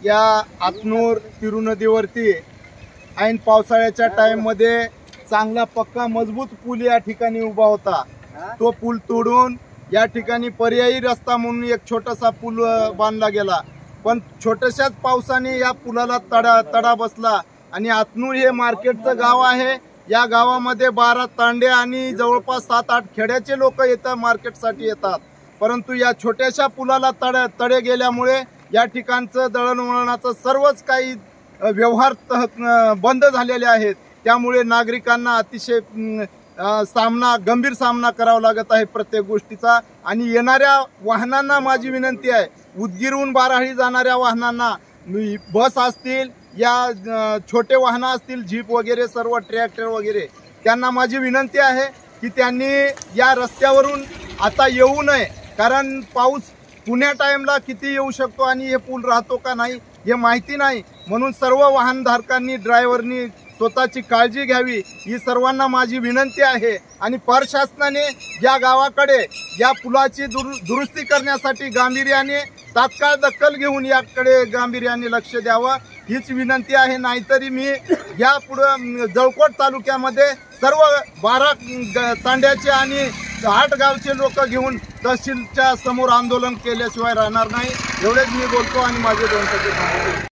या आतनूर तिरू नदीवरती ऐन पावसाळ्याच्या टाइम मध्ये चांगला पक्का मजबूत पूल या ठिकाणी उभा होता। तो पूल तोडून या ठिकाणी पर्यायी रस्ता म्हणून एक छोटासा पूल बांधला गेला, पण छोट्याशाच पावसाने या पुलाला तडा बसला आणि आतनूर हे मार्केटचं गाव आहे। या गावामध्ये 12 तांडे आणि जवळपास 7-8 खेड्याचे लोक येतात, मार्केटसाठी येतात, परंतु या छोट्याशा पुलाला तडे गेल्यामुळे या ठिकाणचं दळणवळणाचं सर्वच काही व्यवहार बंद झालेले आहेत। त्यामुळे नागरिकांना अतिशय गंभीर सामना करावा लागत आहे प्रत्येक गोष्टीचा। आणि येणाऱ्या वाहनांना माझी विनंती आहे, उदगीरहून बाराळी जाणाऱ्या वाहनांना, बस असतील या छोटे वाहनं असतील, जीप वगैरे सर्व ट्रॅक्टर वगैरे, त्यांना माझी विनंती आहे की त्यांनी या रस्त्यावरून आता येऊ नये, कारण पाऊस पुण्या टाइमला किती येऊ शकतो आणि हे पूल राहतो का नाही हे माहिती नाही। म्हणून सर्व वाहनधारकांनी, ड्रायव्हरनी स्वतःची काळजी घ्यावी ही सर्वांना माझी विनंती आहे। आणि प्रशासनाने या गावाकडे या पुलाची दुरुस्ती करण्यासाठी गांभीर्याने तात्काळ दखल घेऊन याकडे गांभीर्याने लक्ष द्यावं हीच विनंती आहे। नाहीतरी मी या पुढे जळकोट तालुक्यामध्ये सर्व 12 तांड्याचे आणि 8 गावचे लोक घेऊन तहसीलच्या समोर आंदोलन केल्याशिवाय राहणार नाही। एवढेच मी बोलतो आणि माझे 2 शब्द थांबवतो।